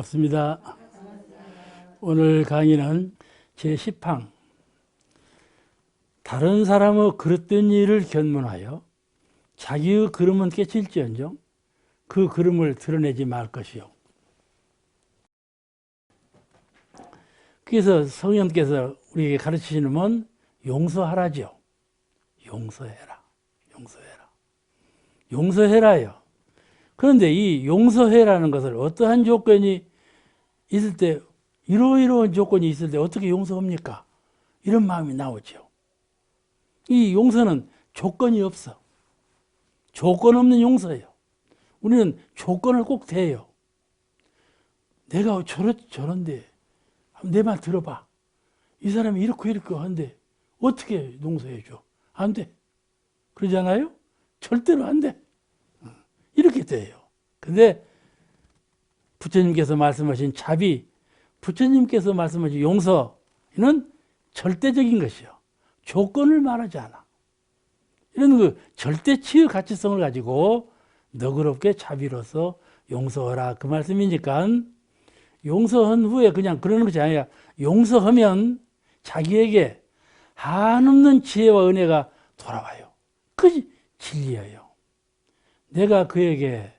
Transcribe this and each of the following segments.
반갑습니다. 오늘 강의는 제10항 다른 사람의 그릇된 일을 견문하여 자기의 그름은 깨칠지언정 그 그름을 드러내지 말 것이요. 그래서 성령께서 우리에게 가르치시는 건 용서하라죠. 용서해라. 용서해라. 용서해라요. 그런데 이 용서해라는 것을 어떠한 조건이 있을 때, 이러이러한 조건이 있을 때 어떻게 용서합니까? 이런 마음이 나오죠. 이 용서는 조건이 없어. 조건 없는 용서예요. 우리는 조건을 꼭 대요. 내가 저런데 내 말 들어봐. 이 사람이 이렇게 하는데 어떻게 용서해 줘? 안 돼. 그러잖아요? 절대로 안 돼. 이렇게 돼요. 근데 부처님께서 말씀하신 자비, 부처님께서 말씀하신 용서는 절대적인 것이요. 조건을 말하지 않아. 이런 그 절대치의 가치성을 가지고 너그럽게 자비로서 용서하라. 그 말씀이니까 용서한 후에 그냥 그러는 것이 아니라 용서하면 자기에게 한없는 지혜와 은혜가 돌아와요. 그것이 진리예요. 내가 그에게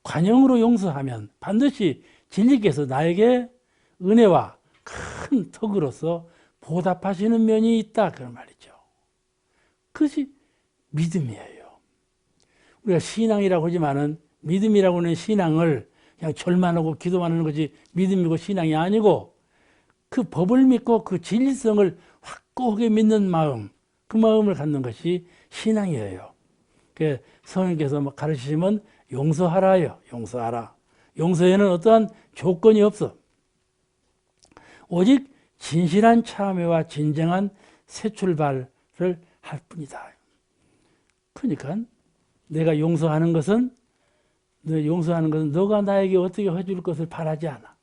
관용으로 용서하면 반드시 진리께서 나에게 은혜와 큰 덕으로서 보답하시는 면이 있다. 그런 말이죠. 그것이 믿음이에요. 우리가 신앙이라고 하지만은 믿음이라고 하는 신앙을 그냥 절만 하고 기도만 하는 것이 믿음이고 신앙이 아니고 그 법을 믿고 그 진리성을 확고하게 믿는 마음, 그 마음을 갖는 것이 신앙이에요. 그 성령께서 가르치시면 용서하라요. 용서하라. 용서에는 어떠한 조건이 없어. 오직 진실한 참회와 진정한 새 출발을 할 뿐이다. 그러니까 내가 용서하는 것은 너가 나에게 어떻게 해줄 것을 바라지 않아.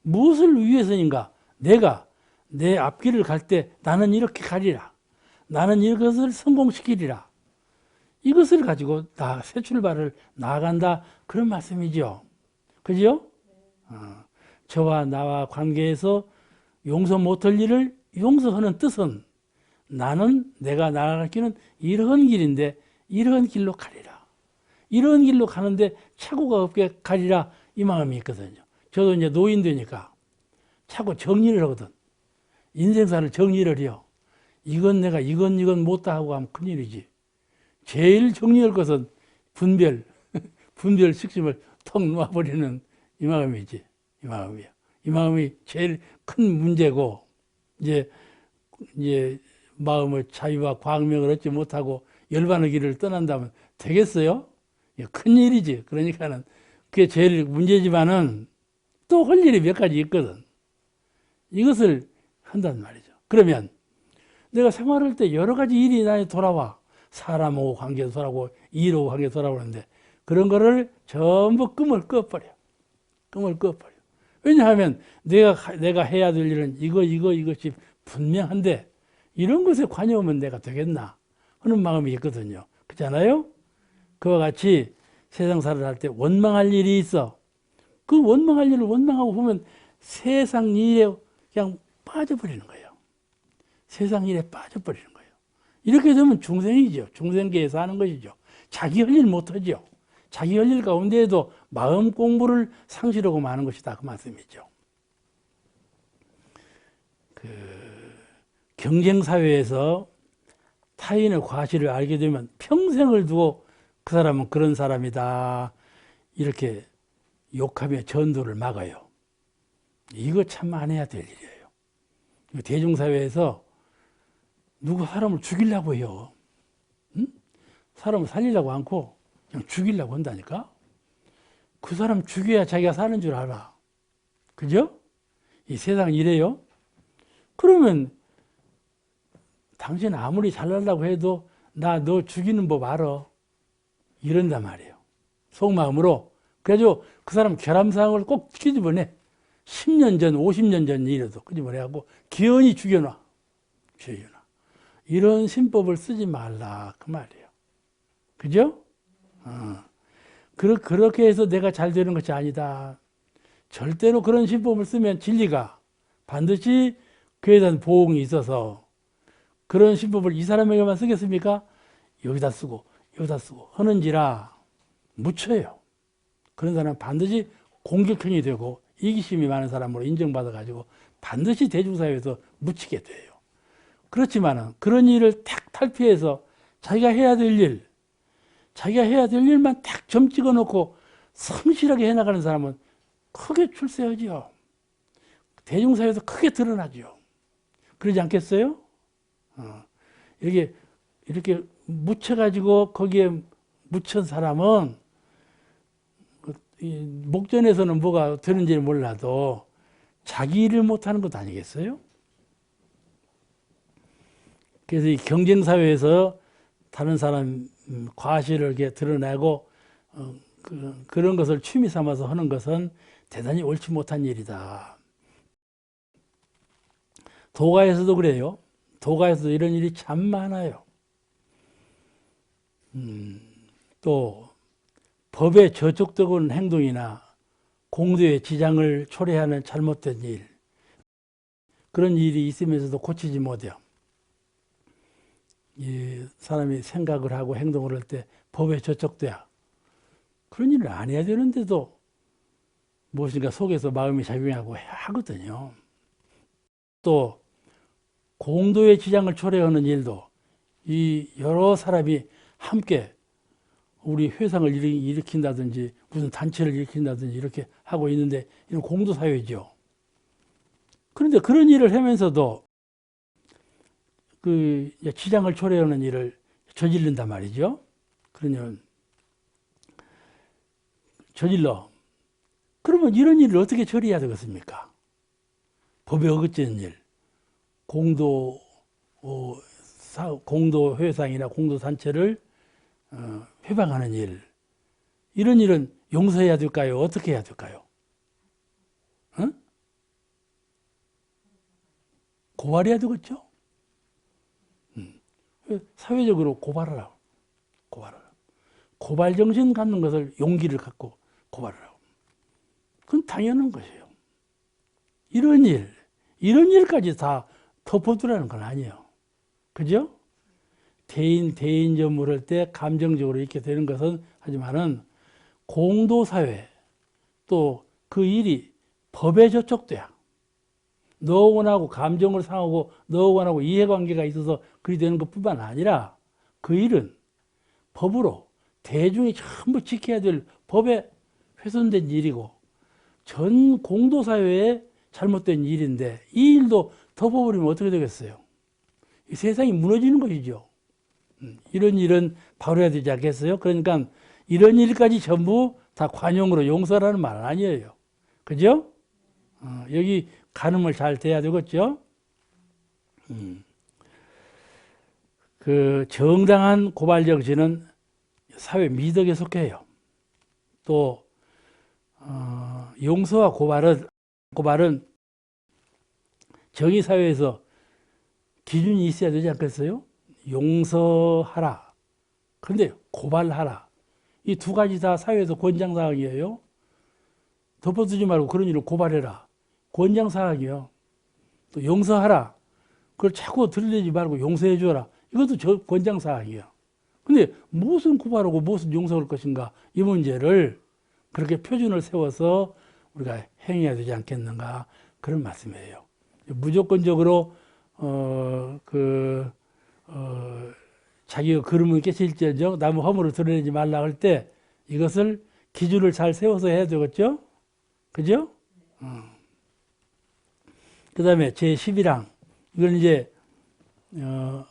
무엇을 위해서인가? 내가 내 앞길을 갈 때 나는 이렇게 가리라. 나는 이것을 성공시키리라. 이것을 가지고 새 출발을 나아간다. 그런 말씀이죠. 그죠? 저와 나와 관계에서 용서 못할 일을 용서하는 뜻은 나는 내가 나아갈 길은 이러한 길인데 이러한 길로 가리라. 이러한 길로 가는데 착오가 없게 가리라. 이 마음이 있거든요. 저도 이제 노인 되니까 자꾸 정리를 하거든. 인생사를 정리를 해요. 이건 내가 이건 못다 하고 하면 큰일이지. 제일 정리할 것은 분별 식심을 턱 놓아버리는 이 마음이지. 이 마음이야. 이 마음이 제일 큰 문제고, 이제 마음의 자유와 광명을 얻지 못하고 열반의 길을 떠난다면 되겠어요? 큰 일이지. 그러니까는 그게 제일 문제지만은 또 할 일이 몇 가지 있거든. 이것을 한단 말이죠. 그러면 내가 생활할 때 여러 가지 일이 나에 돌아와. 사람하고 관계도 돌아오고 일하고 관계도 돌아오는데 그런 거를 전부 끔을 꺼버려. 끔을 꺼버려. 왜냐하면 내가 해야 될 일은 이것이 분명한데 이런 것에 관여하면 내가 되겠나 하는 마음이 있거든요. 그렇잖아요? 그와 같이 세상사를 할 때 원망할 일이 있어. 그 원망할 일을 원망하고 보면 세상 일에 그냥 빠져버리는 거예요. 세상 일에 빠져버리는 거예요. 이렇게 되면 중생이죠. 중생계에서 하는 것이죠. 자기 할 일 못하죠. 자기 할 일 가운데에도 마음 공부를 상실하고 마는 것이다. 그 말씀이죠. 경쟁사회에서 타인의 과실을 알게 되면 평생을 두고 그 사람은 그런 사람이다. 이렇게 욕하며 전도를 막아요. 이거 참 안 해야 될 일이에요. 대중사회에서 누구 사람을 죽이려고 해요. 응? 사람을 살리려고 않고 그냥 죽이려고 한다니까? 그 사람 죽여야 자기가 사는 줄 알아. 그죠? 이 세상 이래요. 그러면 당신 아무리 잘나려고 해도 너 죽이는 법 알아. 이런단 말이에요. 속마음으로. 그래가지고 그 사람 결함사항을 꼭 끄집어내. 10년 전, 50년 전 일에도 끄집어내고 기어이 죽여놔. 이런 신법을 쓰지 말라. 그 말이에요. 그죠? 그렇게 해서 내가 잘 되는 것이 아니다. 절대로 그런 신법을 쓰면 진리가 반드시 그에 대한 보응이 있어서 그런 신법을 이 사람에게만 쓰겠습니까? 여기다 쓰고 여기다 쓰고 하는지라 묻혀요. 그런 사람은 반드시 공격형이 되고 이기심이 많은 사람으로 인정받아가지고 반드시 대중사회에서 묻히게 돼요. 그렇지만은 그런 일을 탁 탈피해서 자기가 해야 될 일, 자기가 해야 될 일만 탁 점 찍어 놓고 성실하게 해나가는 사람은 크게 출세하지요. 대중사회에서 크게 드러나죠. 그러지 않겠어요? 이렇게 묻혀가지고 거기에 묻힌 사람은 목전에서는 뭐가 되는지 몰라도 자기 일을 못하는 것 아니겠어요? 그래서 이 경쟁사회에서 다른 사람 과실을 이렇게 드러내고 그런 것을 취미 삼아서 하는 것은 대단히 옳지 못한 일이다. 도가에서도 그래요. 도가에서도 이런 일이 참 많아요. 또 법에 저촉되는 행동이나 공도의 지장을 초래하는 잘못된 일, 그런 일이 있으면서도 고치지 못해요. 이 사람이 생각을 하고 행동을 할 때 법에 저촉돼야 그런 일을 안 해야 되는데도 무엇인가 속에서 마음이 작용하고 하거든요. 또 공도의 지장을 초래하는 일도 이 여러 사람이 함께 우리 회상을 일으킨다든지 무슨 단체를 일으킨다든지 이렇게 하고 있는데 이런 공도사회죠. 그런데 그런 일을 하면서도 그 지장을 초래하는 일을 저지른단 말이죠. 그러면 저질러. 그러면 이런 일을 어떻게 처리해야 되겠습니까? 법에 어긋지는 일, 공도 회상이나 공도 단체를 회방하는 일, 이런 일은 용서해야 될까요? 어떻게 해야 될까요? 응? 고발해야 되겠죠? 사회적으로 고발하라. 고발 정신 갖는 것을 용기를 갖고 고발하라고. 그건 당연한 것이에요. 이런 일까지 다 덮어두라는 건 아니에요. 그죠? 대인전물 할 때 감정적으로 이렇게 되는 것은 하지만은 공도사회 또 그 일이 법에 저촉돼야 너하고 감정을 상하고 너하고 이해관계가 있어서 그리 되는 것뿐만 아니라 그 일은 법으로 대중이 전부 지켜야 될 법에 훼손된 일이고 전 공도사회에 잘못된 일인데 이 일도 덮어버리면 어떻게 되겠어요? 이 세상이 무너지는 것이죠. 이런 일은 바로 해야 되지 않겠어요? 그러니까 이런 일까지 전부 다 관용으로 용서라는 말은 아니에요. 그죠? 여기 가늠을 잘 돼야 되겠죠? 그 정당한 고발 정신은 사회 미덕에 속해요. 또 용서와 고발은 정의사회에서 기준이 있어야 되지 않겠어요? 용서하라. 그런데 고발하라. 이 두 가지 다 사회에서 권장사항이에요. 덮어두지 말고 그런 일을 고발해라. 권장사항이요. 또 용서하라. 그걸 자꾸 들이대지 말고 용서해 줘라. 이것도 권장사항이에요. 근데 무엇은 고발하고 무엇은 용서할 것인가? 이 문제를 그렇게 표준을 세워서 우리가 행해야 되지 않겠는가? 그런 말씀이에요. 무조건적으로 자기가 걸음을 깨칠지언정 남의 허물을 드러내지 말라 할 때 이것을 기준을 잘 세워서 해야 되겠죠? 그죠? 그 다음에 제11항. 이건 이제,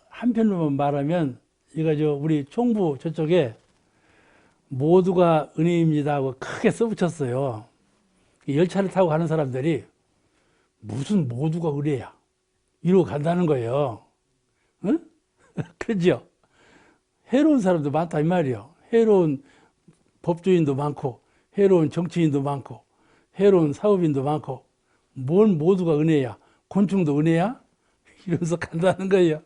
한편으로만 말하면, 우리 총부 저쪽에 모두가 은혜입니다 하고 크게 써붙였어요. 열차를 타고 가는 사람들이 무슨 모두가 은혜야. 이러고 간다는 거예요. 응? 그죠? 해로운 사람도 많다, 이 말이요. 해로운 법조인도 많고, 해로운 정치인도 많고, 해로운 사업인도 많고, 뭔 모두가 은혜야? 곤충도 은혜야? 이러면서 간다는 거예요.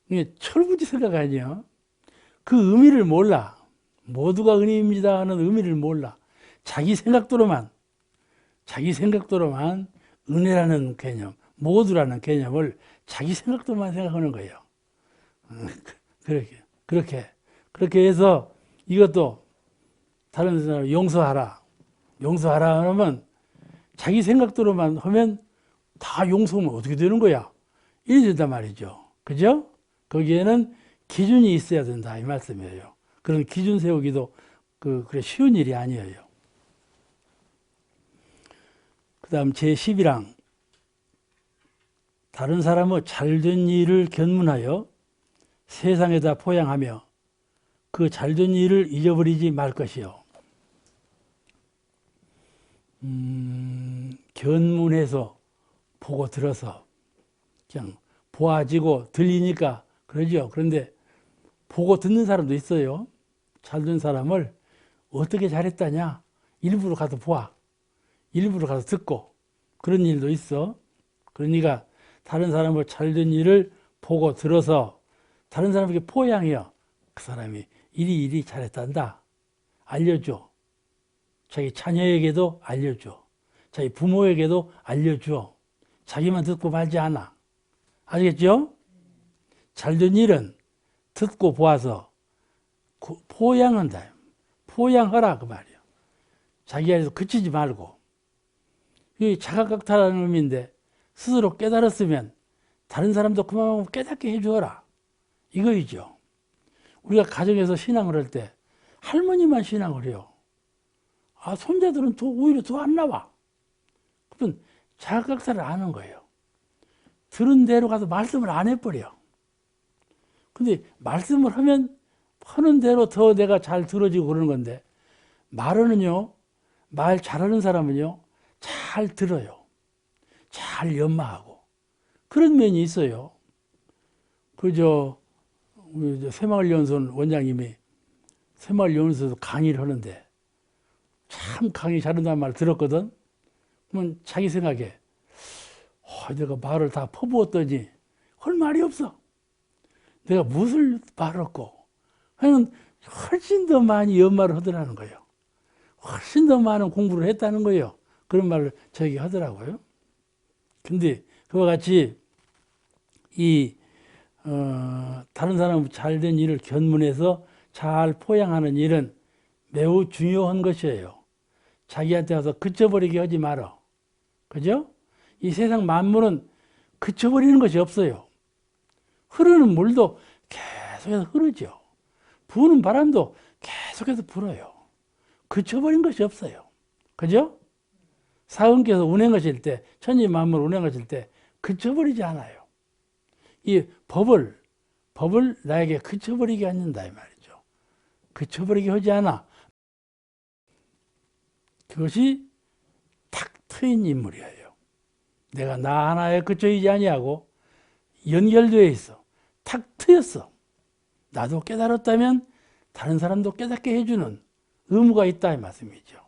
이게 철부지 생각 아니에요. 그 의미를 몰라. 모두가 은혜입니다 하는 의미를 몰라. 자기 생각대로만 자기 생각대로만 은혜라는 개념, 모두라는 개념을 자기 생각대로만 생각하는 거예요. 그렇게 해서 이것도 다른 사람 용서하라. 용서하라 하면 자기 생각대로만 하면 다 용서하면 어떻게 되는 거야? 이래 된단 말이죠. 그죠? 거기에는 기준이 있어야 된다. 이 말씀이에요. 그런 기준 세우기도 그래 쉬운 일이 아니에요. 그 다음 제11항. 다른 사람의 잘된 일을 견문하여 세상에다 포양하며 그 잘된 일을 잊어버리지 말 것이요. 견문해서 보고 들어서 그냥 보아지고 들리니까 그러죠. 그런데 보고 듣는 사람도 있어요. 잘된 사람을 어떻게 잘했다냐 일부러 가서 보아, 일부러 가서 듣고 그런 일도 있어. 그러니까 다른 사람을 잘된 일을 보고 들어서 다른 사람에게 포양해요. 그 사람이 이리 잘했단다 알려줘. 자기 자녀에게도 알려줘. 자기 부모에게도 알려줘. 자기만 듣고 말지 않아. 아시겠죠? 잘된 일은 듣고 보아서 포양한다. 포양하라 그 말이에요. 자기 안에서 그치지 말고. 이 자각각탈하는 의미인데 스스로 깨달았으면 다른 사람도 그만 깨닫게 해주어라. 이거이죠. 우리가 가정에서 신앙을 할 때 할머니만 신앙을 해요. 손자들은 오히려 더 안 나와. 그러면 자각각탈을 안 하는 거예요. 들은 대로 가서 말씀을 안 해버려. 근데 말씀을 하는 대로 더 내가 잘 들어지고 그러는 건데 말은요, 말 잘하는 사람은요, 잘 들어요. 잘 연마하고. 그런 면이 있어요. 우리 새마을연수원 원장님이 새마을연수원에서 강의를 하는데 참 강의 잘한다는 말 들었거든. 그러면 자기 생각에 내가 말을 다 퍼부었더니 할 말이 없어. 내가 무엇을 말했고 하여는 훨씬 더 많이 연마를 하더라는 거예요. 훨씬 더 많은 공부를 했다는 거예요. 그런 말을 저에게 하더라고요. 근데 그와 같이 다른 사람 잘된 일을 견문해서 잘 포양하는 일은 매우 중요한 것이에요. 자기한테 와서 그쳐버리게 하지 말아. 그죠? 이 세상 만물은 그쳐버리는 것이 없어요. 흐르는 물도 계속해서 흐르죠. 부는 바람도 계속해서 불어요. 그쳐버린 것이 없어요. 그죠? 사은께서 운행하실 때, 천지만물 운행하실 때 그쳐버리지 않아요. 이 법을 나에게 그쳐버리게 않는다 이 말이죠. 그쳐버리게 하지 않아. 그것이 탁 트인 인물이에요. 내가 나 하나에 그쳐있지 아니하고 연결되어 있어. 탁 트였어. 나도 깨달았다면 다른 사람도 깨닫게 해주는 의무가 있다 이 말씀이죠.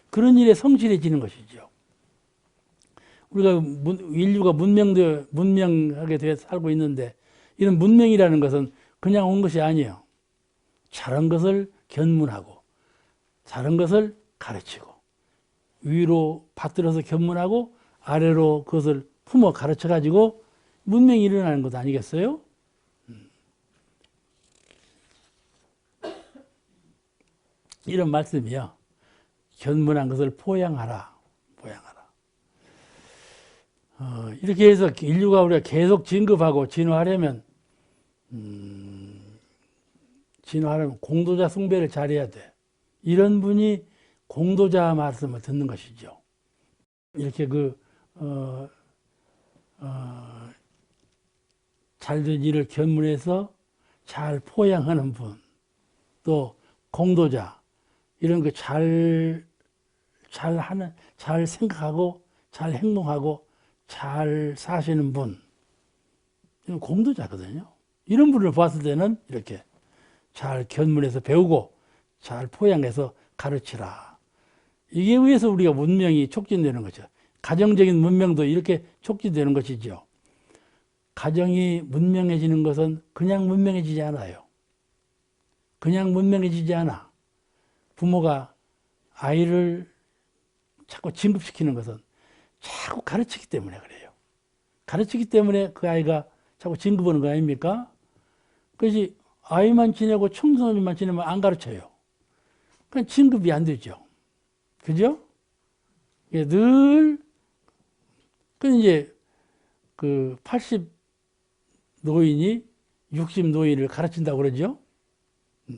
그런 일에 성실해지는 것이죠. 우리가 인류가 문명하게 되어 살고 있는데 이런 문명이라는 것은 그냥 온 것이 아니에요. 잘한 것을 견문하고 잘한 것을 가르치고 위로 받들어서 견문하고 아래로 그것을 품어 가르쳐 가지고 문명이 일어나는 것 아니겠어요? 이런 말씀이요. 견문한 것을 포양하라. 이렇게 해서 인류가 우리가 계속 진급하고 진화하려면 공도자 숭배를 잘해야 돼. 이런 분이 공도자 말씀을 듣는 것이죠. 이렇게 잘된 일을 견문해서 잘 포양하는 분, 또 공도자, 이런 거 잘 생각하고 잘 행동하고 잘 사시는 분, 이건 공도자거든요. 이런 분을 봤을 때는 이렇게 잘 견문해서 배우고 잘 포양해서 가르치라. 이게 의해서 우리가 문명이 촉진되는 거죠. 가정적인 문명도 이렇게 촉진되는 것이죠. 가정이 문명해지는 것은 그냥 문명해지지 않아요. 그냥 문명해지지 않아. 부모가 아이를 자꾸 진급시키는 것은 자꾸 가르치기 때문에 그래요. 가르치기 때문에 그 아이가 자꾸 진급하는 거 아닙니까? 그래서 아이만 지내고 청소년만 지내면 안 가르쳐요. 그냥 진급이 안 되죠. 그죠? 늘, 그 이제 그 80 노인이 60 노인을 가르친다고 그러죠?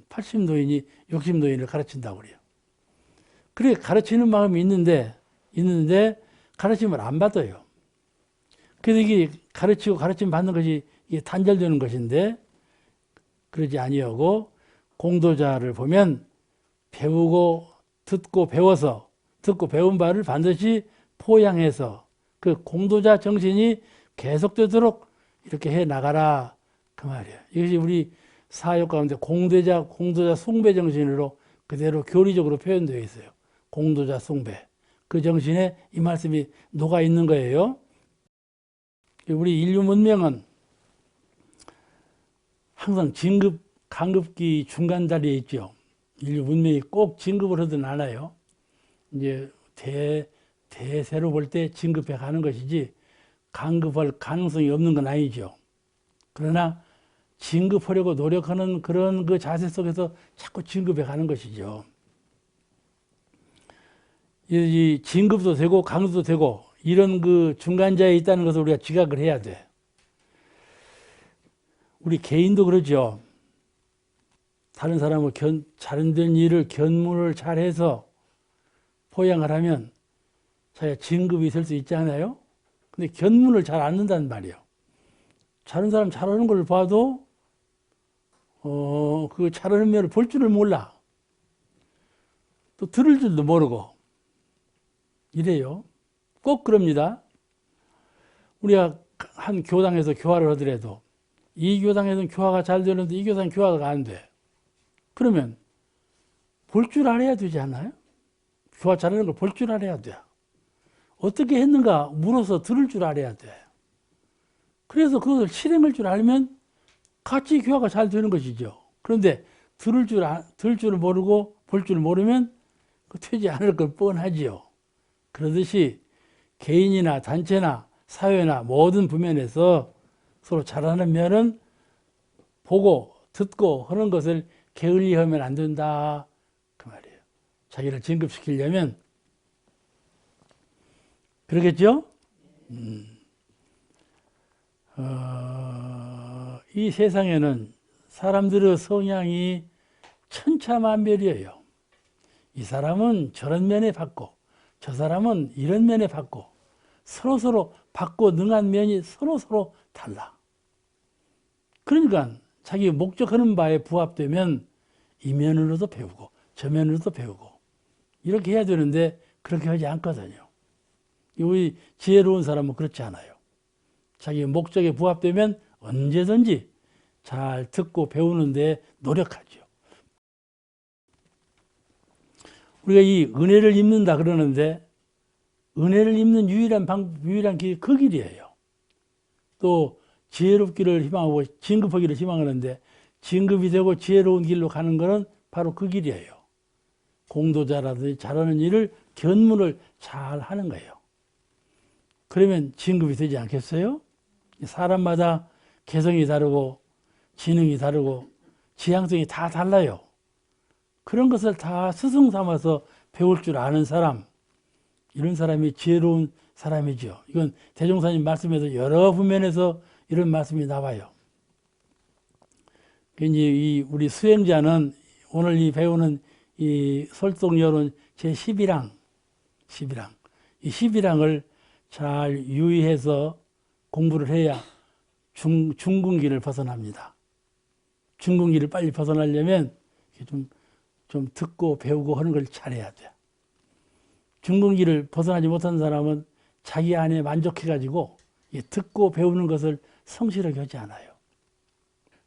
80 노인이 60 노인을 가르친다고 그래요. 그래, 가르치는 마음이 있는데, 가르침을 안 받아요. 그래서 이게 가르치고 가르침 받는 것이 이게 단절되는 것인데, 그러지 아니하고, 공도자를 보면 배우고, 듣고 배워서, 듣고 배운 바를 반드시 포양해서 그 공도자 정신이 계속되도록 이렇게 해 나가라. 그 말이에요. 이것이 우리 사역 가운데 공도자 숭배 정신으로 그대로 교리적으로 표현되어 있어요. 공도자 숭배. 그 정신에 이 말씀이 녹아 있는 거예요. 우리 인류 문명은 항상 진급, 강급기 중간 자리에 있죠. 인류 문명이 꼭 진급을 하든 않아요. 이제 대세로 볼 때 진급해 가는 것이지 강급할 가능성이 없는 건 아니죠. 그러나 진급하려고 노력하는 그런 그 자세 속에서 자꾸 진급해 가는 것이죠. 이 진급도 되고 강도도 되고 이런 그 중간자에 있다는 것을 우리가 지각을 해야 돼. 우리 개인도 그러죠. 다른 사람을 잘된 일을 견문을 잘해서 포양을 하면 자기가 진급이 될 수 있지 않아요? 근데 견문을 잘 안 넣는단 말이에요. 다른 사람 잘하는 걸 봐도 그 잘하는 면을 볼 줄을 몰라. 또 들을 줄도 모르고 이래요. 꼭 그럽니다. 우리가 한 교당에서 교화를 하더라도 이 교당에서는 교화가 잘 되는데 이 교당은 교화가 안 돼. 그러면 볼 줄 알아야 되지 않아요? 교화 잘하는 걸 볼 줄 알아야 돼. 어떻게 했는가 물어서 들을 줄 알아야 돼. 그래서 그것을 실행할 줄 알면 같이 교화가 잘 되는 것이죠. 그런데 들을 줄 모르고 볼 줄 모르면 되지 않을 건 뻔하지요. 그러듯이 개인이나 단체나 사회나 모든 부면에서 서로 잘하는 면은 보고 듣고 하는 것을 게을리하면 안 된다. 그 말이에요. 자기를 진급시키려면 그러겠죠? 이 세상에는 사람들의 성향이 천차만별이에요. 이 사람은 저런 면에 받고 저 사람은 이런 면에 받고 서로 받고 능한 면이 서로 달라. 그러니까 자기 목적하는 바에 부합되면 이 면으로도 배우고 저 면으로도 배우고 이렇게 해야 되는데 그렇게 하지 않거든요. 우리 지혜로운 사람은 그렇지 않아요. 자기 목적에 부합되면 언제든지 잘 듣고 배우는 데 노력하죠. 우리가 이 은혜를 입는다 그러는데 은혜를 입는 유일한 길이 그 길이에요. 또 지혜롭기를 희망하고 진급하기를 희망하는데 진급이 되고 지혜로운 길로 가는 것은 바로 그 길이에요. 공도자라든지 잘하는 일을 견문을 잘 하는 거예요. 그러면 진급이 되지 않겠어요? 사람마다 개성이 다르고 지능이 다르고 지향성이 다 달라요. 그런 것을 다 스승 삼아서 배울 줄 아는 사람, 이런 사람이 지혜로운 사람이죠. 이건 대종사님 말씀에서 여러 부면에서 이런 말씀이 나와요. 이제 우리 수행자는 오늘 이 배우는 이 솔속여론 제11항, 이 11항을 잘 유의해서 공부를 해야 중근기를 벗어납니다. 중근기를 빨리 벗어나려면 좀 듣고 배우고 하는 걸 잘해야 돼요. 중근기를 벗어나지 못한 사람은 자기 안에 만족해가지고 듣고 배우는 것을 성실하게 하지 않아요.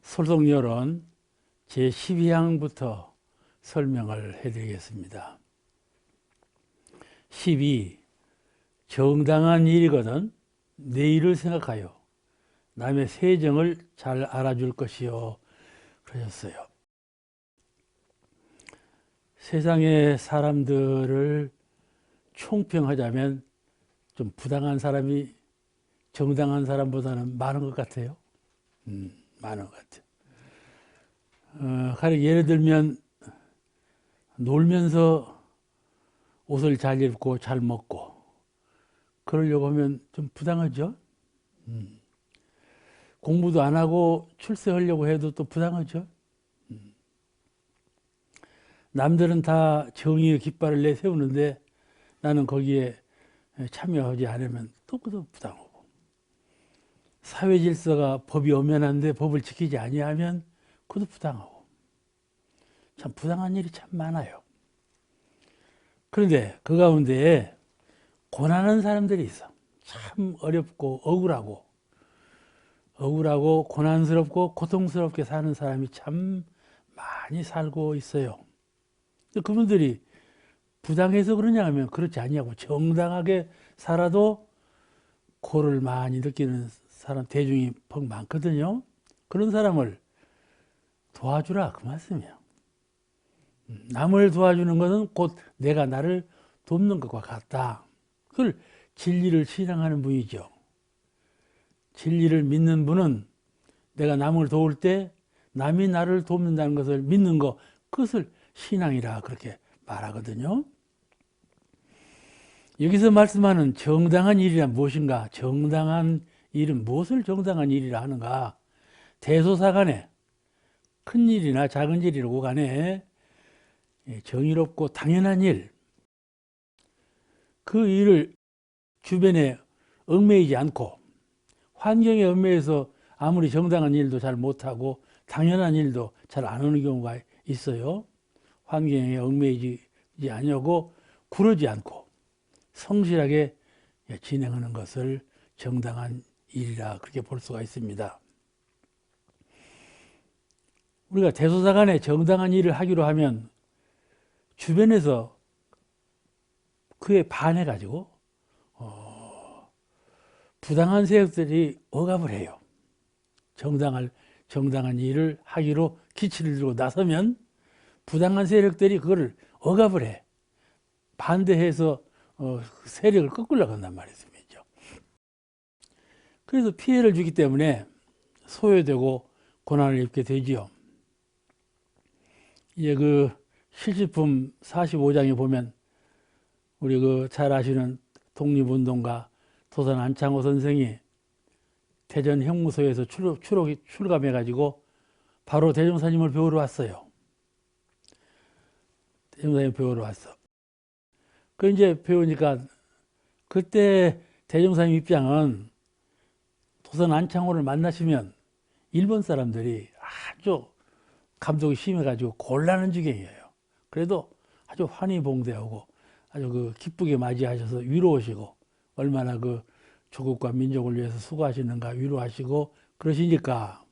솔속여론 제12항부터 설명을 해드리겠습니다. 12. 정당한 일이거든 내 일을 생각하여 남의 세정을 잘 알아줄 것이요 그러셨어요. 세상의 사람들을 총평하자면 좀 부당한 사람이 정당한 사람보다는 많은 것 같아요. 많은 것 같아요. 가령 예를 들면 놀면서 옷을 잘 입고 잘 먹고 그러려고 하면 좀 부당하죠. 공부도 안 하고 출세하려고 해도 또 부당하죠. 남들은 다 정의의 깃발을 내세우는데 나는 거기에 참여하지 않으면 또 그것도 부당하고, 사회 질서가 법이 엄연한데 법을 지키지 아니하면 그것도 부당하고, 참 부당한 일이 참 많아요. 그런데 그 가운데에 고난하는 사람들이 있어. 참 어렵고 억울하고 고난스럽고 고통스럽게 사는 사람이 참 많이 살고 있어요. 그분들이 부당해서 그러냐 하면 그렇지 아니하고 정당하게 살아도 고를 많이 느끼는 사람 대중이 퍽 많거든요. 그런 사람을 도와주라 그 말씀이에요. 남을 도와주는 것은 곧 내가 나를 돕는 것과 같다. 그걸 진리를 신앙하는 분이죠. 진리를 믿는 분은 내가 남을 도울 때 남이 나를 돕는다는 것을 믿는 것, 그것을 신앙이라 그렇게 말하거든요. 여기서 말씀하는 정당한 일이란 무엇인가? 정당한 일은 무엇을 정당한 일이라 하는가? 대소사간에 큰 일이나 작은 일이라고 간에 정의롭고 당연한 일, 그 일을 주변에 얽매이지 않고 환경에 얽매여서 아무리 정당한 일도 잘 못하고 당연한 일도 잘 안 하는 경우가 있어요. 환경에 얽매이지 아니하고 구르지 않고 성실하게 진행하는 것을 정당한 일이라 그렇게 볼 수가 있습니다. 우리가 대소사간에 정당한 일을 하기로 하면 주변에서 그에 반해가지고 부당한 세력들이 억압을 해요. 정당한 일을 하기로 기치를 들고 나서면 부당한 세력들이 그거를 억압을 해. 반대해서 세력을 꺾으려고 한단 말이죠. 그래서 피해를 주기 때문에 소외되고 고난을 입게 되지요. 이제 그 실시품 45장에 보면 우리 그 잘 아시는 독립운동가 도산 안창호 선생이 대전 형무소에서 출감해가지고 바로 대종사님을 배우러 왔어요. 대종사님 배우러 왔어. 그 이제 배우니까 그때 대종사님 입장은 도산 안창호를 만나시면 일본 사람들이 아주 감독이 심해가지고 곤란한 지경이에요. 그래도 아주 환희봉대하고 아주 그 기쁘게 맞이하셔서 위로하시고 얼마나 그 조국과 민족을 위해서 수고하시는가 위로하시고 그러시니까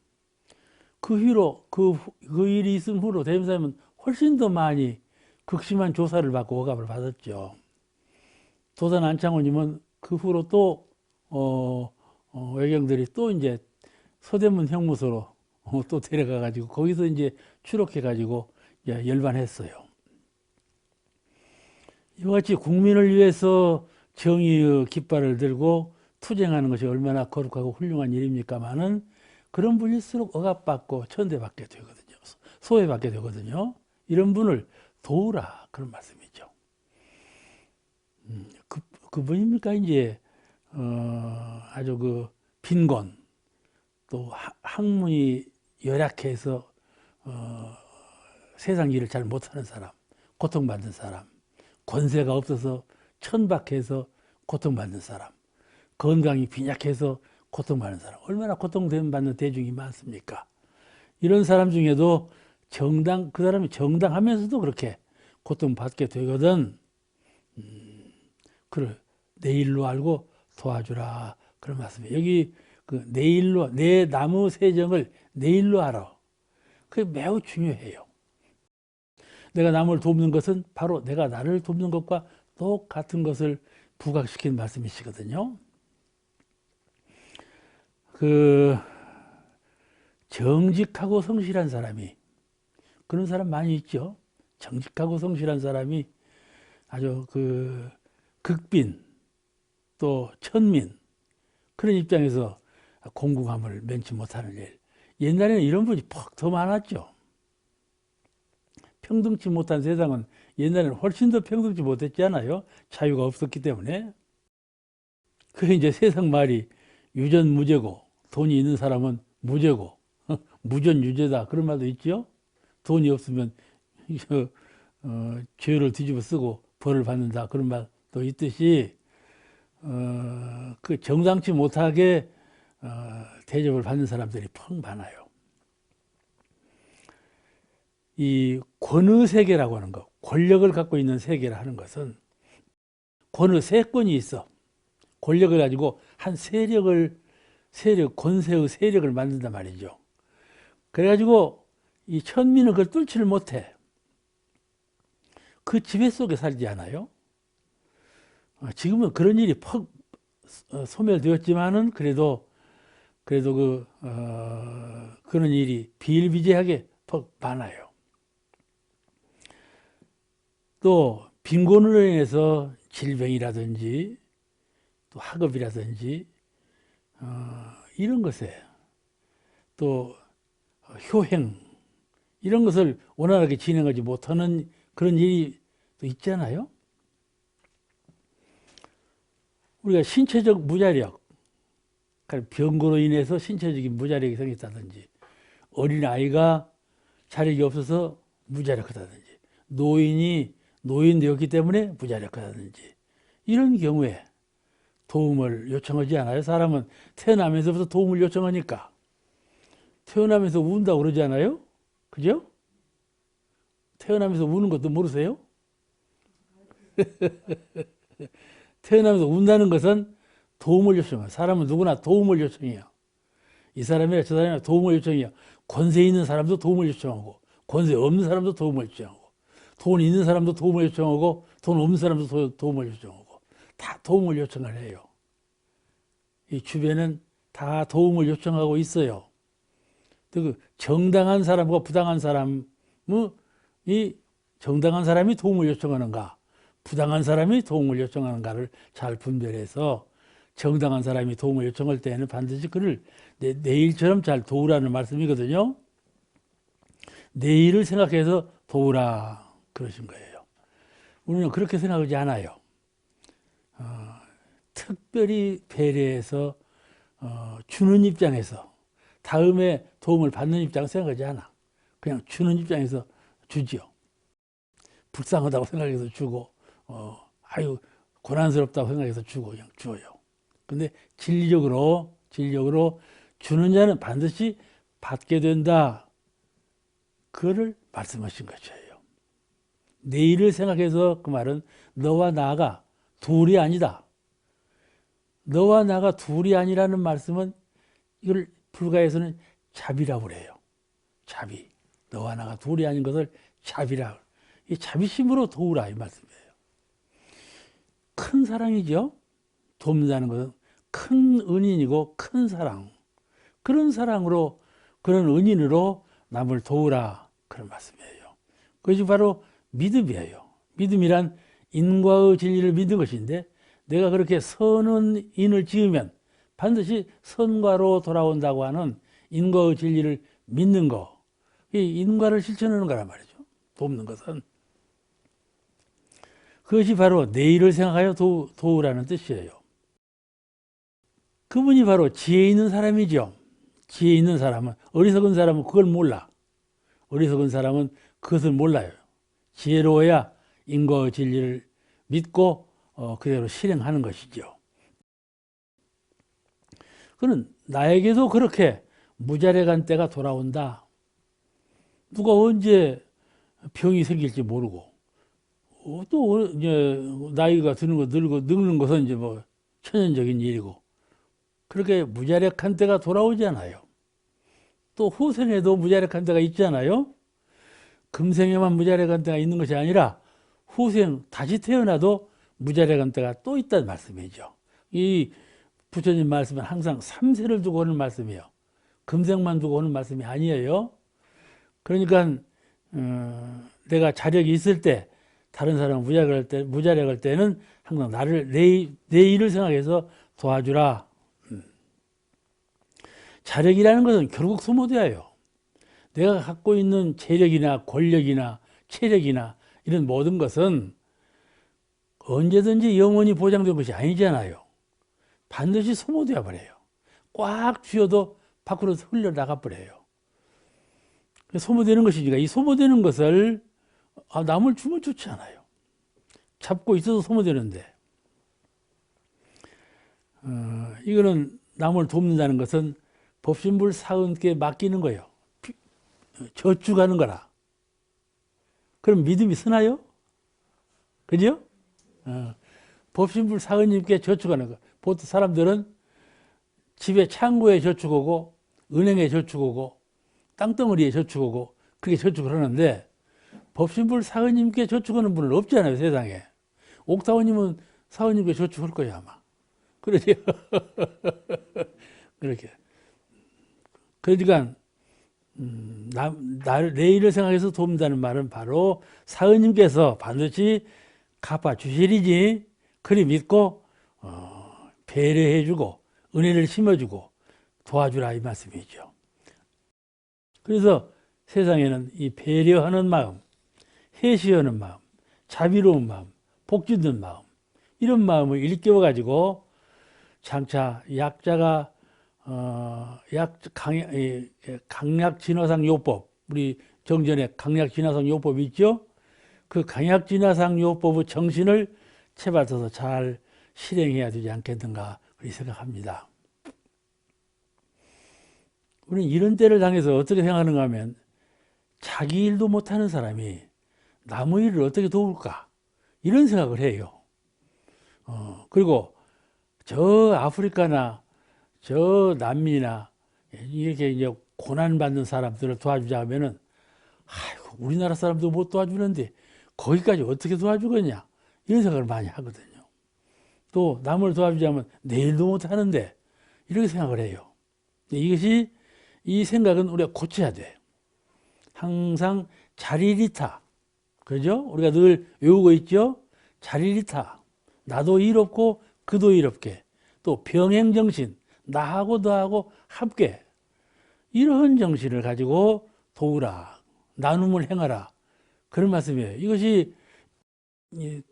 그 위로 그 일이 있은 후로 대종사님은 훨씬 더 많이 극심한 조사를 받고 억압을 받았죠. 도산 안창호님은 그 후로 또 외경들이 또 이제 서대문 형무소로 또 데려가 가지고 거기서 이제 추록해 가지고 열반했어요. 이와 같이 국민을 위해서 정의의 깃발을 들고 투쟁하는 것이 얼마나 거룩하고 훌륭한 일입니까마는 그런 분일수록 억압받고 천대받게 되거든요. 소외받게 되거든요. 이런 분을 도우라 그런 말씀이죠. 그분입니까 이제 아주 그 빈곤 또 학문이 열악해서 세상 일을 잘 못하는 사람, 고통받는 사람, 권세가 없어서 천박해서 고통받는 사람, 건강이 빈약해서 고통받는 사람, 얼마나 고통받는 대중이 많습니까? 이런 사람 중에도 그 사람이 정당하면서도 그렇게 고통받게 되거든. 그래, 내 일로 알고 도와주라 그런 말씀이에요. 여기 그 내 일로, 내 나무 세정을 내 일로 알아. 그게 매우 중요해요. 내가 남을 돕는 것은 바로 내가 나를 돕는 것과 똑같은 것을 부각시킨 말씀이시거든요. 그 정직하고 성실한 사람이, 그런 사람 많이 있죠. 정직하고 성실한 사람이 아주 그 극빈, 또 천민, 그런 입장에서 공공함을 면치 못하는 일. 옛날에는 이런 분이 퍽 더 많았죠. 평등치 못한 세상은 옛날에는 훨씬 더 평등치 못했지 않아요? 자유가 없었기 때문에. 그게 이제 세상 말이 유전무죄고, 돈이 있는 사람은 무죄고, 무전유죄다, 그런 말도 있죠. 돈이 없으면 죄를 뒤집어 쓰고 벌을 받는다, 그런 말도 있듯이, 그 정당치 못하게 대접을 받는 사람들이 퍽 많아요. 이 권의 세계라고 하는 것, 권력을 갖고 있는 세계라 하는 것은 권의 세권이 있어. 권력을 가지고 한 세력, 권세의 세력을 만든단 말이죠. 그래가지고 이 천민은 그걸 뚫지를 못해. 그 지배 속에 살지 않아요? 지금은 그런 일이 퍽 소멸되었지만은 그래도 그런 일이 비일비재하게 퍽 많아요. 또 빈곤으로 인해서 질병이라든지 또 학업이라든지 이런 것에 또 효행 이런 것을 원활하게 진행하지 못하는 그런 일이 또 있잖아요. 우리가 신체적 무자력, 병고로 인해서 신체적인 무자력이 생겼다든지, 어린아이가 자력이 없어서 무자력하다든지, 노인 되었기 때문에 무자력하다든지, 이런 경우에 도움을 요청하지 않아요? 사람은 태어나면서부터 도움을 요청하니까. 태어나면서 운다고 그러지 않아요? 그죠? 태어나면서 우는 것도 모르세요? 태어나면서 운다는 것은 도움을 요청해요. 사람은 누구나 도움을 요청해요. 이 사람이나 저 사람이나 도움을 요청해요. 권세 있는 사람도 도움을 요청하고, 권세 없는 사람도 도움을 요청하고, 돈 있는 사람도 도움을 요청하고, 돈 없는 사람도 도움을 요청하고, 다 도움을 요청을 해요. 이 주변은 다 도움을 요청하고 있어요. 그 정당한 사람과 부당한 사람이 정당한 사람이 도움을 요청하는가, 부당한 사람이 도움을 요청하는가를 잘 분별해서 정당한 사람이 도움을 요청할 때에는 반드시 그를 내 일처럼 잘 도우라는 말씀이거든요. 내 일을 생각해서 도우라 그러신 거예요. 우리는 그렇게 생각하지 않아요. 특별히 배려해서 주는 입장에서 다음에 도움을 받는 입장을 생각하지 않아. 그냥 주는 입장에서 주지요. 불쌍하다고 생각해서 주고 아유 고난스럽다고 생각해서 주고 그냥 주어요. 근데 진리적으로 주는 자는 반드시 받게 된다. 그거를 말씀하신 것이에요. 내 일을 생각해서 그 말은 너와 나가 둘이 아니다. 너와 나가 둘이 아니라는 말씀은 이걸 불가에서는 자비라고 그래요. 자비. 너와 나가 둘이 아닌 것을 자비라. 이 자비심으로 도우라 이 말씀이에요. 큰 사랑이죠. 돕는다는 것은 큰 은인이고 큰 사랑. 그런 사랑으로 그런 은인으로 남을 도우라 그런 말씀이에요. 그것이 바로 믿음이에요. 믿음이란 인과의 진리를 믿는 것인데 내가 그렇게 선한 인을 지으면 반드시 선과로 돌아온다고 하는 인과의 진리를 믿는 거. 이 인과를 실천하는 거란 말이죠. 돕는 것은. 그것이 바로 내 일을 생각하여 도우라는 뜻이에요. 그분이 바로 지혜 있는 사람이죠. 지혜 있는 사람은, 어리석은 사람은 그걸 몰라. 어리석은 사람은 그것을 몰라요. 지혜로워야 인과의 진리를 믿고 그대로 실행하는 것이죠. 그는 나에게도 그렇게 무자력한 때가 돌아온다. 누가 언제 병이 생길지 모르고 또 이제 나이가 드는 거 늙는 것은 이제 뭐 천연적인 일이고 그렇게 무자력한 때가 돌아오잖아요. 또 후생에도 무자력한 때가 있잖아요. 금생에만 무자력한 때가 있는 것이 아니라 후생 다시 태어나도 무자력한 때가 또 있다는 말씀이죠. 이 부처님 말씀은 항상 3세를 두고 오는 말씀이에요. 금생만 두고 오는 말씀이 아니에요. 그러니까 내가 자력이 있을 때 다른 사람은 무자력할 때는 항상 내 일을 생각해서 도와주라. 자력이라는 것은 결국 소모되어요. 내가 갖고 있는 재력이나 권력이나 체력이나 이런 모든 것은 언제든지 영원히 보장된 것이 아니잖아요. 반드시 소모되어 버려요. 꽉 쥐어도 밖으로 흘러나가 버려요. 소모되는 것이니까 이 소모되는 것을 남을 주면 좋지 않아요. 잡고 있어도 소모되는데 이거는 남을 돕는다는 것은 법신불 사은께 맡기는 거예요. 저축하는 거라. 그럼 믿음이 서나요? 그죠? 법신불 사은님께 저축하는 거. 보통 사람들은 집에 창고에 저축하고 은행에 저축하고 땅덩어리에 저축하고 그렇게 저축을 하는데 법신불 사은님께 저축하는 분은 없잖아요, 세상에. 옥타원님은 사은님께 저축할 거예요, 아마. 그러죠? 그렇게. 그러니까 내 일을 생각해서 돕는다는 말은 바로 사은님께서 반드시 갚아주시리지 그리 믿고 배려해주고 은혜를 심어주고 도와주라 이 말씀이죠. 그래서 세상에는 이 배려하는 마음, 해시하는 마음, 자비로운 마음, 복주는 마음 이런 마음을 일깨워 가지고 장차 약자가 강약진화상 요법, 우리 정전에 강약진화상 요법이 있죠. 그 강약진화상 요법의 정신을 채받아서 잘 실행해야 되지 않겠는가 그렇게 생각합니다. 우리는 이런 때를 당해서 어떻게 생각하는가 하면 자기 일도 못하는 사람이 남의 일을 어떻게 도울까 이런 생각을 해요. 그리고 저 아프리카나 저 남미나 이렇게 이제 고난받는 사람들을 도와주자 하면은 아이고 우리나라 사람도 못 도와주는데 거기까지 어떻게 도와주겠냐 이런 생각을 많이 하거든요. 또 남을 도와주자면 내 일도 못하는데 이렇게 생각을 해요. 이것이 이 생각은 우리가 고쳐야 돼. 항상 자리리타, 그죠? 우리가 늘 외우고 있죠. 자리리타, 나도 일 없고 그도 일 없게. 또 병행정신, 나하고 너하고 함께 이런 정신을 가지고 도우라, 나눔을 행하라 그런 말씀이에요. 이것이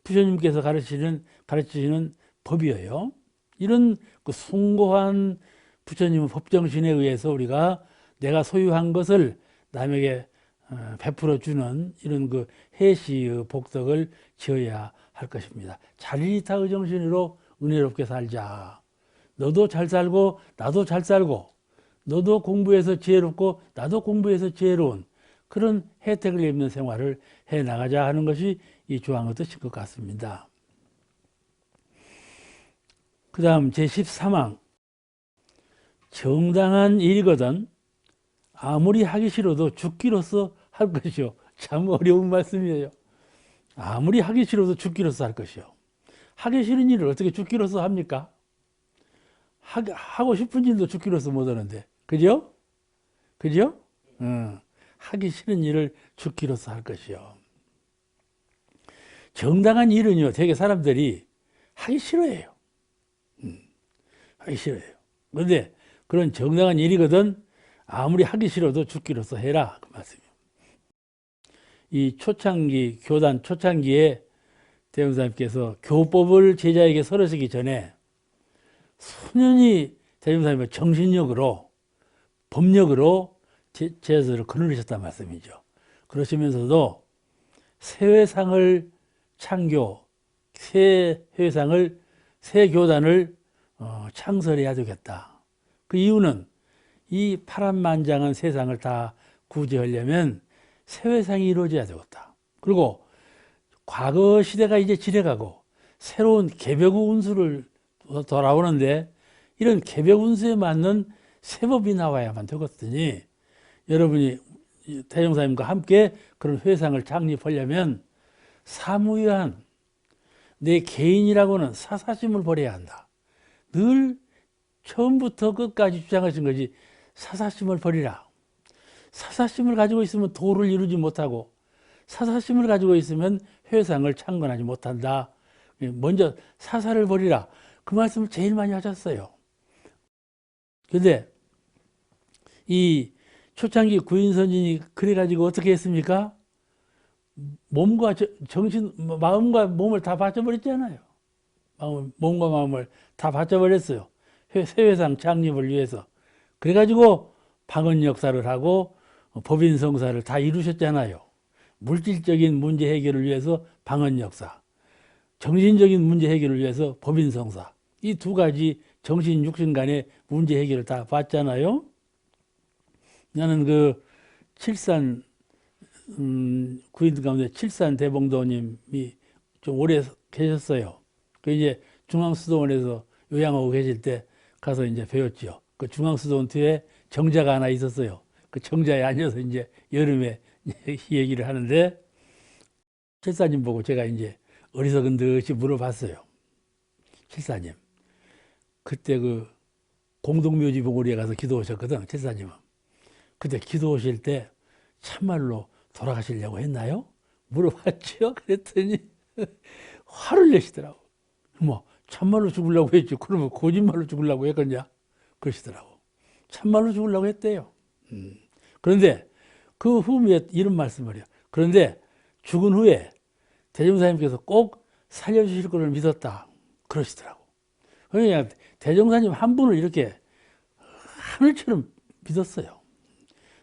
부처님께서 가르치시는 법이에요. 이런 그 숭고한 부처님의 법정신에 의해서 우리가 내가 소유한 것을 남에게 베풀어 주는 이런 그 해시의 복덕을 지어야 할 것입니다. 자리리타의 정신으로 은혜롭게 살자. 너도 잘 살고 나도 잘 살고 너도 공부해서 지혜롭고 나도 공부해서 지혜로운 그런 혜택을 입는 생활을 해나가자 하는 것이 이 조항의 뜻인 것 같습니다. 그 다음 제13항 정당한 일이거든 아무리 하기 싫어도 죽기로서 할 것이요. 참 어려운 말씀이에요. 아무리 하기 싫어도 죽기로서 할 것이요. 하기 싫은 일을 어떻게 죽기로서 합니까? 하고 싶은 일도 죽기로서 못 하는데. 그죠? 그죠? 하기 싫은 일을 죽기로서 할 것이요. 정당한 일은요, 되게 사람들이 하기 싫어해요. 하기 싫어해요. 그런데 그런 정당한 일이거든 아무리 하기 싫어도 죽기로서 해라. 그 말씀이에요. 이 초창기, 교단 초창기에 대종사님께서 교법을 제자에게 설하시기 전에 수년이 대종사님의 정신력으로, 법력으로 제자들을 거느리셨단 말씀이죠. 그러시면서도 새 회상을 창교, 새 회상을, 새 교단을 창설해야 되겠다. 그 이유는 이 파란만장한 세상을 다 구제하려면 새 회상이 이루어져야 되겠다. 그리고 과거 시대가 이제 지나가고 새로운 개벽의 운수를 돌아오는데 이런 개벽 운수에 맞는 새법이 나와야만 되거든요. 여러분이 대종사님과 함께 그런 회상을 창립하려면 사무의한 내 개인이라고는 사사심을 버려야 한다. 늘 처음부터 끝까지 주장하신 것이 사사심을 버리라. 사사심을 가지고 있으면 도를 이루지 못하고 사사심을 가지고 있으면 회상을 창건하지 못한다. 먼저 사사를 버리라. 그 말씀을 제일 많이 하셨어요. 근데 이 초창기 구인선진이 그래가지고 어떻게 했습니까? 몸과 정신, 마음과 몸을 다 바쳐버렸잖아요. 몸과 마음을 다 바쳐버렸어요. 세회상 창립을 위해서. 그래가지고 방언 역사를 하고 법인 성사를 다 이루셨잖아요. 물질적인 문제 해결을 위해서 방언 역사, 정신적인 문제 해결을 위해서 법인 성사. 이 두 가지 정신 육신 간의 문제 해결을 다 봤잖아요. 나는 그 칠산 구인 가운데 칠산 대봉도님이 좀 오래 계셨어요. 그 이제 중앙수도원에서 요양하고 계실 때 가서 이제 배웠죠. 그 중앙수도원 뒤에 정자가 하나 있었어요. 그 정자에 앉아서 이제 여름에 얘기를 하는데 칠사님 보고 제가 이제 어리석은 듯이 물어봤어요. 칠사님, 그때 그 공동묘지 봉우리에 가서 기도하셨거든, 칠사님은. 그때 기도하실 때 참말로 돌아가시려고 했나요? 물어봤죠. 그랬더니 화를 내시더라고. 뭐 참말로 죽으려고 했지. 그러면 거짓말로 죽으려고 했겠냐? 그러시더라고. 참말로 죽으려고 했대요. 그런데 그 후에 이런 말씀을 해요. 그런데 죽은 후에 대종사님께서 꼭 살려주실 것을 믿었다. 그러시더라고. 그러니까 대종사님 한 분을 이렇게 하늘처럼 믿었어요.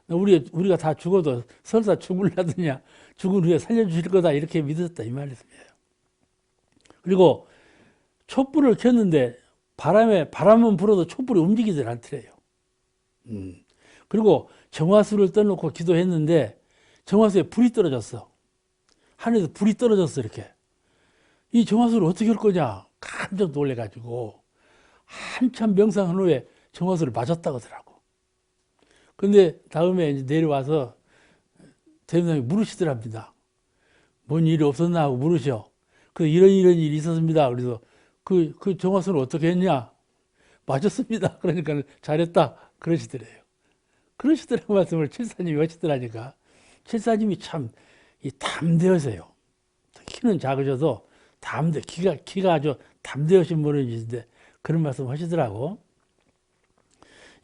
우리가 다 죽어도 설사 죽을라더냐, 죽은 후에 살려주실 거다, 이렇게 믿었다, 이 말씀이에요. 그리고 촛불을 켰는데 바람은 불어도 촛불이 움직이질 않더래요. 그리고 정화수를 떠놓고 기도했는데 정화수에 불이 떨어졌어. 하늘에서 불이 떨어졌어, 이렇게. 이 정화수를 어떻게 할 거냐? 깜짝 놀래가지고 한참 명상한 후에 정화수를 맞았다고 하더라고. 근데 다음에 이제 내려와서 대통령이 물으시더랍니다. 뭔 일이 없었나 하고 물으셔. 그 이런 일이 있었습니다. 그래서 그 정화수를 어떻게 했냐? 맞았습니다. 그러니까 잘했다. 그러시더라고 말씀을 칠사님이 하시더라니까. 칠사님이 참 담대하세요. 키는 작으셔도 키가 아주 담대하신 분이신데 그런 말씀 하시더라고.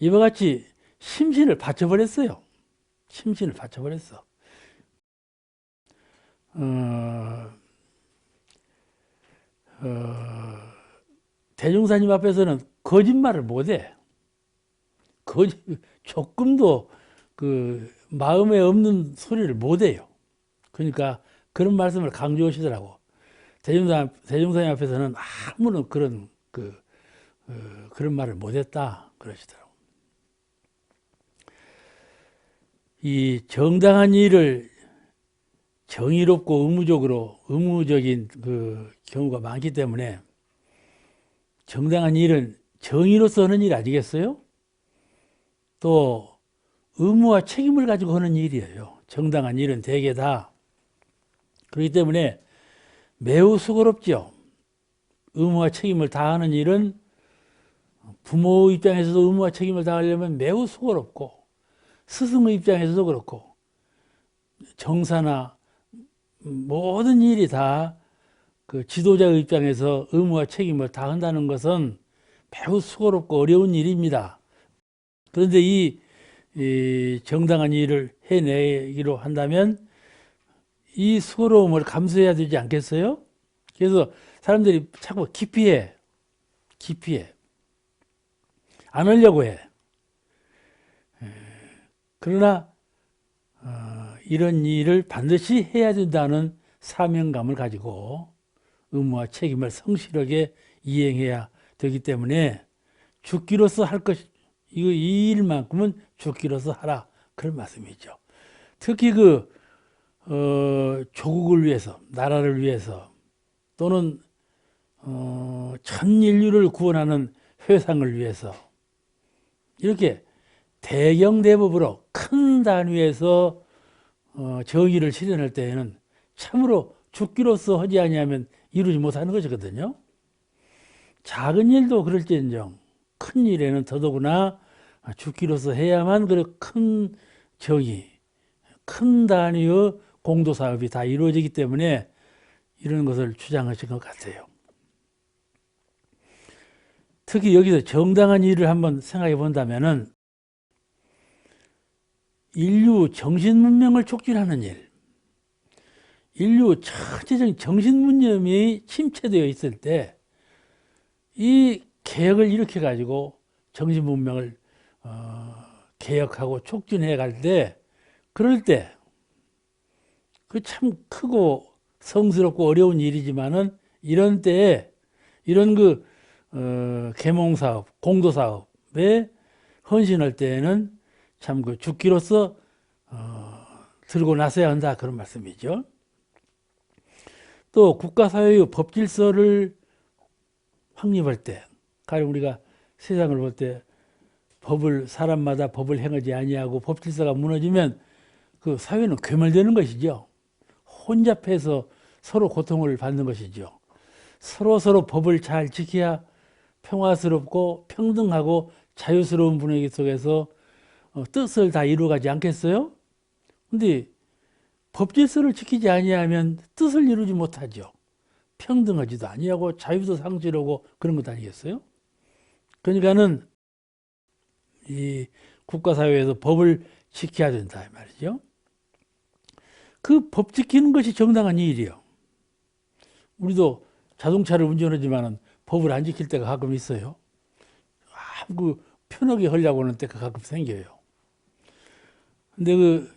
이와 같이 심신을 바쳐버렸어요. 심신을 바쳐버렸어. 대종사님 앞에서는 거짓말을 못해. 조금도 그 마음에 없는 소리를 못해요. 그러니까 그런 말씀을 강조하시더라고. 대종사님 앞에서는 아무런 그런 그런 말을 못했다 그러시더라고. 이 정당한 일을 정의롭고 의무적인 그 경우가 많기 때문에 정당한 일은 정의로서 하는 일 아니겠어요? 또 의무와 책임을 가지고 하는 일이에요. 정당한 일은 대개 다. 그렇기 때문에 매우 수고롭죠. 의무와 책임을 다하는 일은 부모 입장에서도 의무와 책임을 다하려면 매우 수고롭고 스승의 입장에서도 그렇고 정사나 모든 일이 다 그 지도자의 입장에서 의무와 책임을 다한다는 것은 매우 수고롭고 어려운 일입니다. 그런데 이 정당한 일을 해내기로 한다면 이 수고로움을 감수해야 되지 않겠어요? 그래서 사람들이 자꾸 기피해. 안 하려고 해. 그러나 이런 일을 반드시 해야 된다는 사명감을 가지고 의무와 책임을 성실하게 이행해야 되기 때문에 죽기로서 할 것, 이 일만큼은 죽기로서 하라. 그런 말씀이죠. 특히 조국을 위해서, 나라를 위해서 또는 전 인류를 구원하는 회상을 위해서 이렇게 대경대법으로 큰 단위에서 정의를 실현할 때에는 참으로 죽기로서 하지 아니하면 이루지 못하는 것이거든요. 작은 일도 그럴지언정 큰 일에는 더더구나 죽기로서 해야만 큰 정의, 큰 단위의 공도사업이 다 이루어지기 때문에 이런 것을 주장하신 것 같아요. 특히 여기서 정당한 일을 한번 생각해 본다면은 인류 정신 문명을 촉진하는 일, 인류 전체적인 정신 문명이 침체되어 있을 때 이 개혁을 일으켜 가지고 정신 문명을 개혁하고 촉진해 갈 때, 그럴 때 그 참 크고 성스럽고 어려운 일이지만은 이런 때에 이런 계몽 사업, 공도 사업에 헌신할 때에는 참 그 죽기로서 들고 나서야 한다, 그런 말씀이죠. 또 국가사회의 법질서를 확립할 때, 가령 우리가 세상을 볼 때 사람마다 법을 행하지 아니하고 법질서가 무너지면 그 사회는 괴멸되는 것이죠. 혼잡해서 서로 고통을 받는 것이죠. 서로 법을 잘 지켜야 평화스럽고 평등하고 자유스러운 분위기 속에서 뜻을 다 이루어가지 않겠어요? 근데 법질서를 지키지 아니하면 뜻을 이루지 못하죠. 평등하지도 아니하고 자유도 상실하고 그런 것 아니겠어요? 그러니까는 이 국가사회에서 법을 지켜야 된다 이 말이죠. 그 법 지키는 것이 정당한 일이요. 우리도 자동차를 운전하지만은 법을 안 지킬 때가 가끔 있어요. 그 편하게 하려고 하는 때가 가끔 생겨요. 근데 그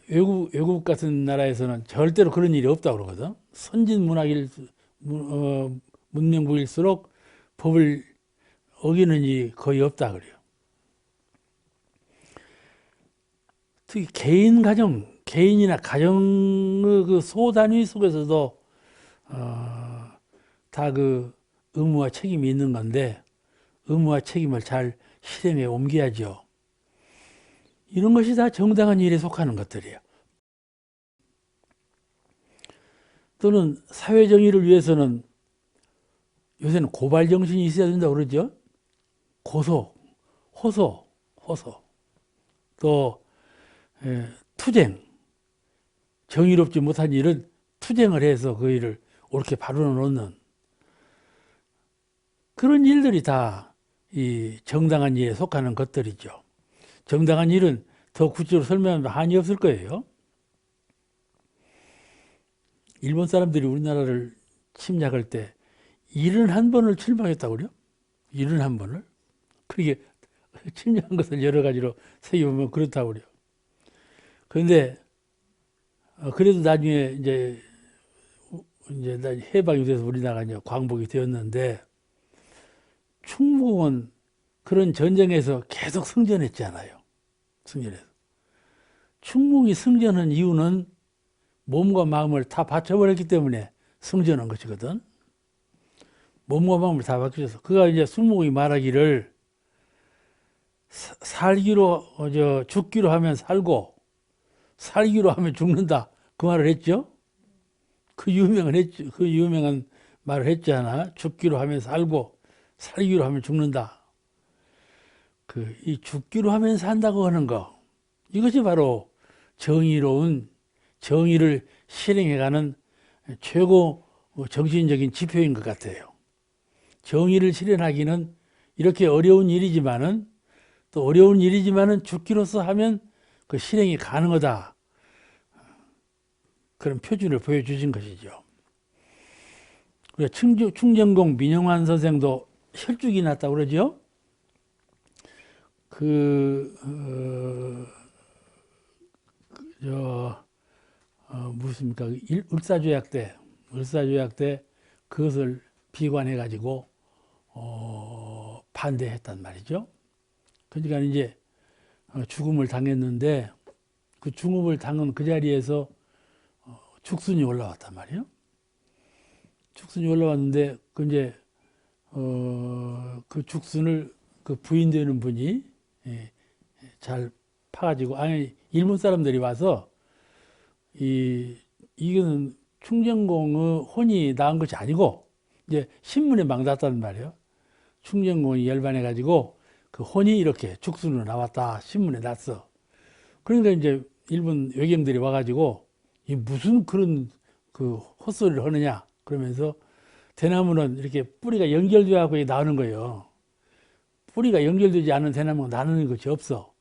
외국 같은 나라에서는 절대로 그런 일이 없다고 그러거든. 선진 문명국일수록 법을 어기는 일이 거의 없다 그래요. 특히 개인이나 가정의 그 소단위 속에서도 다 그 의무와 책임이 있는 건데 의무와 책임을 잘 실행에 옮겨야죠. 이런 것이 다 정당한 일에 속하는 것들이에요. 또는 사회정의를 위해서는 요새는 고발 정신이 있어야 된다고 그러죠. 고소, 호소. 또 투쟁. 정의롭지 못한 일은 투쟁을 해서 그 일을 옳게 바로 놓는 그런 일들이 다 이 정당한 일에 속하는 것들이죠. 정당한 일은 더 구체적으로 설명하면 한이 없을 거예요. 일본 사람들이 우리나라를 침략할 때 71번을 출방했다고 그래요. 71번을. 그게 침략한 것을 여러 가지로 새겨보면 그렇다고 그래요. 그런데 그래도 나중에 이제 해방이 돼서 우리나라가 이제 광복이 되었는데 충무공은 그런 전쟁에서 계속 승전했잖아요. 승전해서. 충무공이 승전한 이유는 몸과 마음을 다 바쳐버렸기 때문에 승전한 것이거든. 몸과 마음을 다 바쳐서. 그가 이제 승무공이 말하기를 죽기로 하면 살고 살기로 하면 죽는다. 그 말을 했죠. 그 유명한 말을 했잖아. 죽기로 하면 살고 살기로 하면 죽는다. 이 죽기로 하면 산다고 하는 거. 이것이 바로 정의로운 정의를 실행해가는 최고 정신적인 지표인 것 같아요. 정의를 실현하기는 이렇게 어려운 일이지만은 죽기로서 하면 그 실행이 가능하다. 그런 표준을 보여주신 것이죠. 충정공 민영환 선생도 혈죽이 났다고 그러죠. 무엇입니까? 을사조약 때 그것을 비관해 가지고 반대했단 말이죠. 그러니까 이제 죽음을 당했는데 그 죽음을 당한 그 자리에서 죽순이 올라왔단 말이에요. 죽순이 올라왔는데 그 죽순을 그 부인 되는 분이 잘 파가지고 일본 사람들이 와서 이거는 충정공의 혼이 나은 것이 아니고 이제 신문에 막 났단 말이에요. 충정공이 열반해 가지고 그 혼이 이렇게 죽순으로 나왔다 신문에 났어. 그러니까 이제 일본 외경들이 와가지고 이 무슨 그런 그 헛소리를 하느냐 그러면서 대나무는 이렇게 뿌리가 연결되어 갖고 나오는 거예요. 뿌리가 연결되지 않은 대나무가 나누는 것이 없어.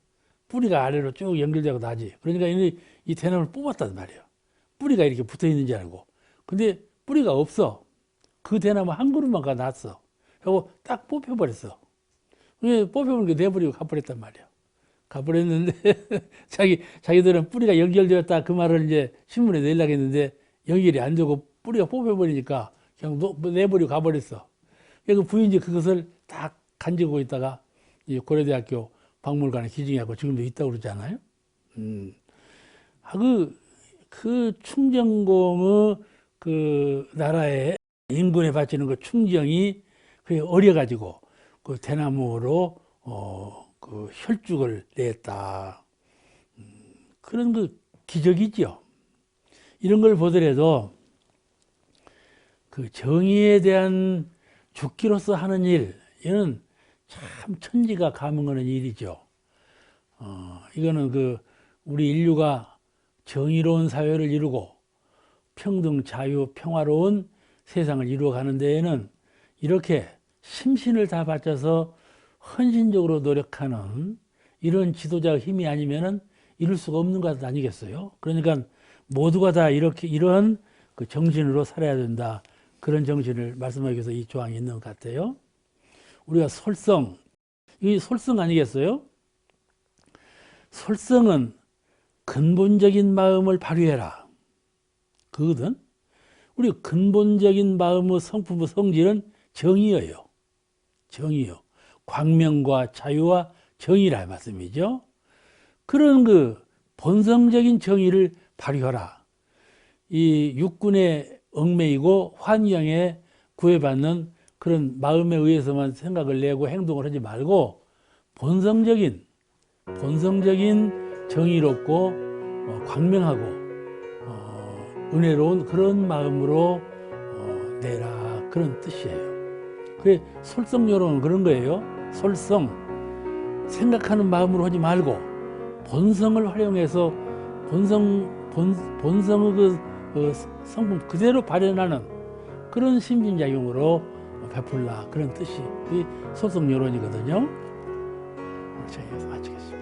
뿌리가 아래로 쭉 연결되고 나지. 그러니까 이 대나무를 뽑았단 말이에요. 뿌리가 이렇게 붙어 있는 줄 알고. 근데 뿌리가 없어. 그 대나무 한 그루만 났어. 하고 딱 뽑혀버렸어. 뽑혀버리니까 내버리고 가버렸단 말이야. 가버렸는데, 자기들은 뿌리가 연결되었다. 그 말을 이제 신문에 내려고 했는데, 연결이 안 되고 뿌리가 뽑혀버리니까 그냥 내버리고 가버렸어. 그 부인이 그것을 딱 간직하고 있다가, 이 고려대학교 박물관에 기증하고 지금도 있다고 그러잖아요. 그 충정공의 그 나라의 인근에 바치는 그 충정이 그게 어려가지고 그 대나무로 그 혈죽을 냈다. 그런 그 기적이죠. 이런 걸 보더라도 그 정의에 대한 죽기로서 하는 일, 이는 참 천지가 감흥하는 일이죠. 이거는 그 우리 인류가 정의로운 사회를 이루고 평등, 자유, 평화로운 세상을 이루어가는 데에는 이렇게 심신을 다 바쳐서 헌신적으로 노력하는 이런 지도자의 힘이 아니면은 이룰 수가 없는 것 아니겠어요? 그러니까 모두가 다 이런 그 정신으로 살아야 된다. 그런 정신을 말씀하기 위해서 이 조항이 있는 것 같아요. 우리가 솔성, 이 솔성 아니겠어요? 솔성은 근본적인 마음을 발휘해라. 그거든. 우리 근본적인 마음의 성품의 성질은 정의예요. 정의요. 광명과 자유와 정의라 말씀이죠. 그런 그 본성적인 정의를 발휘하라. 이 육군의 얽매이고 환경에 구애받는 그런 마음에 의해서만 생각을 내고 행동을 하지 말고 본성적인 정의롭고 광명하고 은혜로운 그런 마음으로 내라, 그런 뜻이에요. 그게 솔성요론은 그런 거예요. 솔성, 생각하는 마음으로 하지 말고 본성을 활용해서 본성의 그 성품 그대로 발현하는 그런 심신작용으로 베풀라, 그런 뜻이 솔성요론이거든요. 자, 여기서 마치겠습니다.